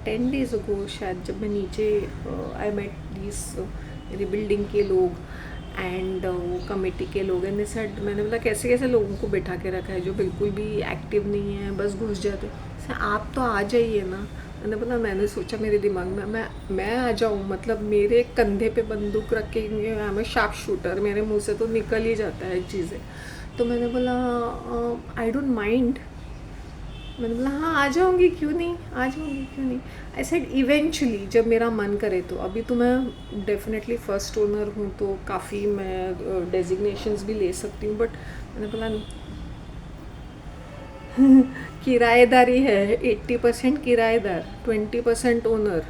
10 days ago शायद, जब मैं नीचे आई मेट दिस मेरी बिल्डिंग के लोग एंड वो कमेटी के लोग एंड सेड, मैंने बोला कैसे कैसे लोगों को बैठा के रखा है जो बिल्कुल भी एक्टिव नहीं है, बस घुस जाते। आप तो आ जाइए ना। मैंने बोला, मैंने सोचा मेरे दिमाग में मैं आ जाऊँ, मतलब मेरे कंधे पे बंदूक रख के, आई एम शार्प शूटर, मेरे मुंह से तो निकल ही जाता है चीज़ें। तो मैंने बोला आई डोंट माइंड। मैंने बोला हाँ आ जाऊँगी, क्यों नहीं आ जाऊँगी, क्यों नहीं। आई सेड इवेंचुअली जब मेरा मन करे तो। अभी तो मैं डेफिनेटली फर्स्ट ओनर हूँ तो काफ़ी मैं डेजिग्नेशंस भी ले सकती हूँ, बट मैंने बोला किराएदारी है, 80% किराएदार, 20% ओनर।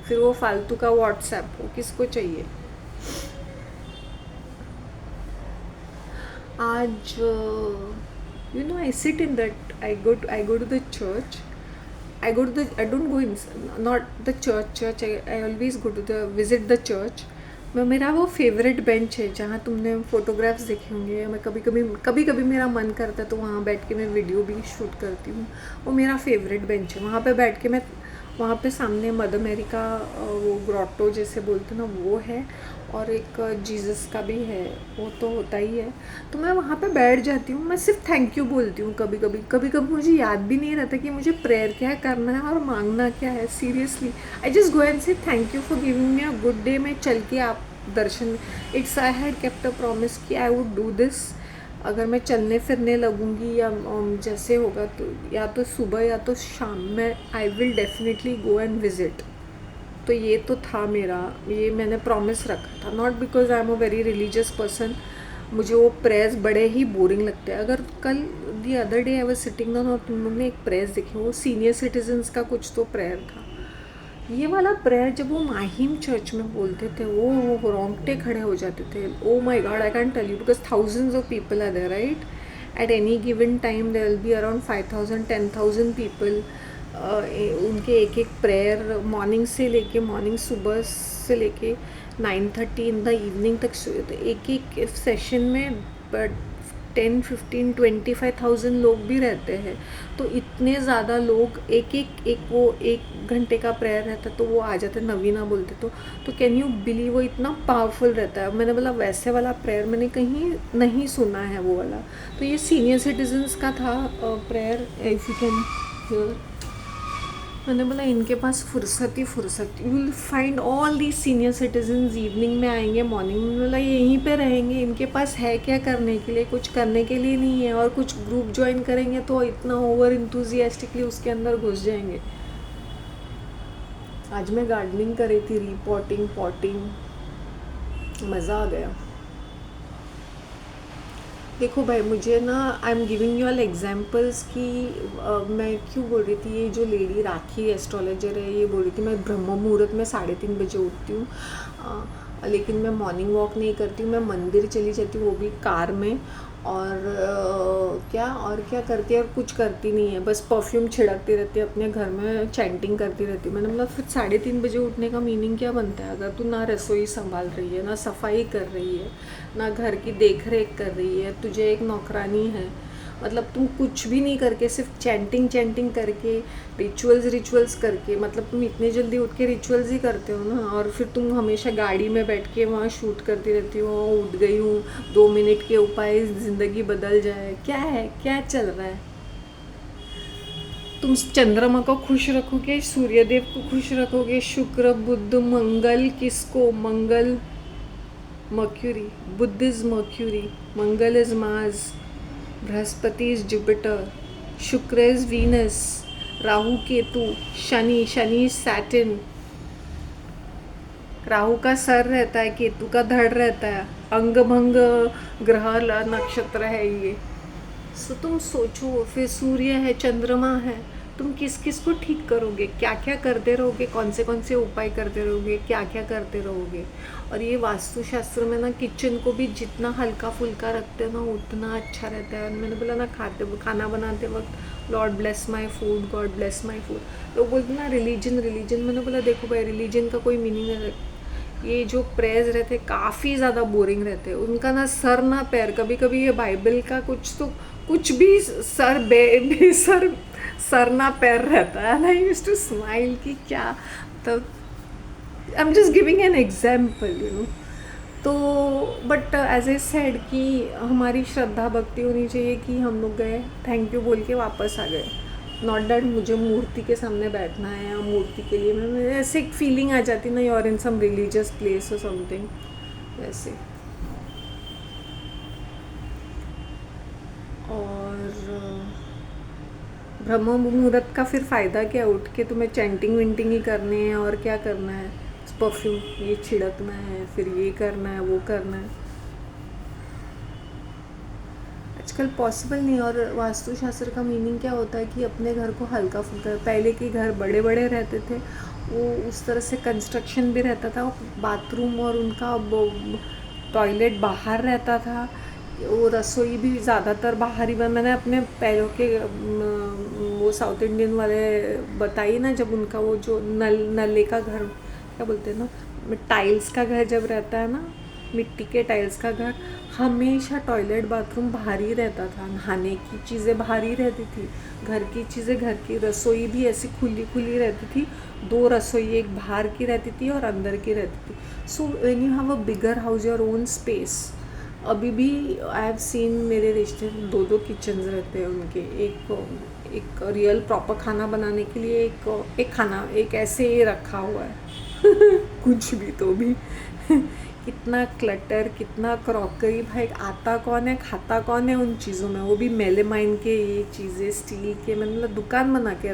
फिर वो फालतू का व्हाट्सएप वो किसको चाहिए। आज I sit in that, I go to the church. I don't go in, not the church. I always go to visit the church. मैं मेरा वो फेवरेट बेंच है जहाँ तुमने फोटोग्राफ्स देखे होंगे। मैं कभी कभी मेरा मन करता है तो वहाँ बैठ के मैं वीडियो भी शूट करती हूँ। वो मेरा फेवरेट बेंच है। वहाँ पे बैठ के मैं, वहाँ पे सामने मदर मैरी का वो ग्रोटो जैसे बोलते हैं ना वो है, और एक जीसस का भी है, वो तो होता ही है। तो मैं वहाँ पे बैठ जाती हूँ, मैं सिर्फ थैंक यू बोलती हूँ। कभी मुझे याद भी नहीं रहता कि मुझे प्रेयर क्या करना है और मांगना क्या है। Seriously I just go and say thank you for giving me a good day. मैं चल के आप दर्शन, it's I had kept a promise कि आई वुड डू दिस। अगर मैं चलने फिरने लगूँगी या जैसे होगा तो या तो सुबह या तो शाम में I will definitely go and visit. तो ये तो था मेरा, ये मैंने प्रॉमिस रखा था। Not because I am a very religious person, मुझे वो प्रेयर्स बड़े ही बोरिंग लगते हैं। अगर कल the other day I was sitting down और तुम लोग ने एक प्रेयर्स देखी, वो सीनियर सिटीजन्स का कुछ तो प्रेयर था। ये वाला प्रेयर जब वो माहिम चर्च में बोलते थे वो रोंगटे खड़े हो जाते थे। Oh my God, I can tell you because thousands of people are there, right. At any given time there will be around 5,000 10,000 people. उनके एक एक प्रेयर मॉर्निंग सुबह से लेके 9:30 इन द इवनिंग तक, एक एक सेशन में 10, 15, 25,000 लोग भी रहते हैं। तो इतने ज़्यादा लोग एक घंटे का प्रेयर रहता तो वो आ जाते, नवीना बोलते। तो कैन यू बिलीव वो इतना पावरफुल रहता है। मैंने बोला वैसे वाला प्रेयर मैंने कहीं नहीं सुना है वो वाला। तो ये सीनियर सिटीजन्स का था prayer, if you can hear. मैंने बोला इनके पास फुर्सत ही फुर्सत, you will find all the senior citizens evening में आएंगे, मॉर्निंग में। बोला यहीं पे रहेंगे, इनके पास है क्या करने के लिए, कुछ करने के लिए नहीं है। और कुछ ग्रुप ज्वाइन करेंगे तो इतना ओवर इंथुजियास्टिकली उसके अंदर घुस जाएंगे। आज मैं गार्डनिंग कर रही थी, पॉटिंग, मज़ा आ गया। देखो भाई, मुझे ना I am giving you all examples कि मैं क्यों बोल रही थी। ये जो लेडी राखी एस्ट्रोलॉजर है, ये बोल रही थी मैं ब्रह्म मुहूर्त में 3:30 बजे उठती हूँ, लेकिन मैं मॉर्निंग वॉक नहीं करती हूँ, मैं मंदिर चली जाती हूँ, वो भी कार में। और क्या करती है, और कुछ करती नहीं है, बस परफ्यूम छिड़कती रहती है अपने घर में, चैंटिंग करती रहती है। मैंने मतलब फिर 3:30 बजे उठने का मीनिंग क्या बनता है, अगर तू ना रसोई संभाल रही है, ना सफाई कर रही है, ना घर की देख रेख कर रही है, तुझे एक नौकरानी है, मतलब तुम कुछ भी नहीं करके सिर्फ चैंटिंग करके, रिचुअल्स करके, मतलब तुम इतने जल्दी उठ के रिचुअल्स ही करते हो ना। और फिर तुम हमेशा गाड़ी में बैठ के वहाँ शूट करती रहती हो, उठ गई हूँ 2 मिनट के उपाय ज़िंदगी बदल जाए। क्या है, क्या चल रहा है। तुम चंद्रमा को खुश रखोगे, सूर्यदेव को खुश रखोगे, शुक्र बुध मंगल, किसको, Mangal Mercury, Budh is Mercury, Mangal is Mars, Brihaspati is Jupiter, Shukra is Venus, Rahu Ketu, Shani Saturn. Rahu का सर रहता है, केतु का धड़ रहता है, अंग भंग ग्रह नक्षत्र है ये। सो तुम सोचो, फिर सूर्य है, चंद्रमा है, तुम किस किस को ठीक करोगे, क्या क्या करते रहोगे, कौन से उपाय करते रहोगे, क्या क्या करते रहोगे। और ये वास्तुशास्त्र में ना किचन को भी जितना हल्का फुल्का रखते हो ना उतना अच्छा रहता है। मैंने बोला ना खाना बनाते वक्त Lord bless my food, God bless my food. लोग बोलते ना रिलीजन, मैंने बोला देखो भाई, रिलीजन का कोई मीनिंग नहीं रखता। ये जो प्रेयर्स रहते काफ़ी ज़्यादा बोरिंग रहते हैं, उनका ना सर ना पैर। कभी कभी ये बाइबल का कुछ भी सर सर ना पैर रहता है ना, आई यूज टू स्माइल कि क्या, तो I am just giving an example you know. तो बट एज ए सेड कि हमारी श्रद्धा भक्ति होनी चाहिए कि हम लोग गए, थैंक यू बोल के वापस आ गए, नॉट डैट मुझे मूर्ति के सामने बैठना है या मूर्ति के लिए मैं ऐसे एक फीलिंग आ जाती ना, you are in some religious place और समथिंग वैसे। और ब्रह्म मुहूर्त का फिर फ़ायदा क्या, उठ के तुम्हें चैंटिंग विंटिंग ही करनी है और क्या करना है, परफ्यूम ये छिड़कना है, फिर ये करना है वो करना है, आजकल पॉसिबल नहीं। और वास्तुशास्त्र का मीनिंग क्या होता है कि अपने घर को हल्का फुल्का, पहले के घर बड़े बड़े रहते थे, वो उस तरह से कंस्ट्रक्शन भी रहता था, बाथरूम और उनका टॉयलेट बाहर रहता था, वो रसोई भी ज़्यादातर बाहर ही मैंने अपने पैरों के वो साउथ इंडियन वाले बताई ना, जब उनका वो जो नले का घर क्या बोलते हैं ना, टाइल्स का घर जब रहता है ना, मिट्टी के टाइल्स का घर, हमेशा टॉयलेट बाथरूम बाहर ही रहता था, नहाने की चीज़ें बाहर ही रहती थी, घर की चीज़ें घर की, रसोई भी ऐसी खुली खुली रहती थी, दो रसोई, एक बाहर की रहती थी और अंदर की रहती थी। So when you have a bigger house, your own space, अभी भी आई हैव सीन मेरे रिश्ते दो दो किचन्स रहते हैं उनके, एक रियल प्रॉपर खाना बनाने के लिए, एक खाना एक ऐसे ही रखा हुआ है कुछ भी तो भी कितना क्लटर, कितना क्रॉकरी, भाई आता कौन है खाता कौन है उन चीज़ों में, वो भी मेलेमाइन के ये चीज़ें स्टील के, मतलब दुकान बना के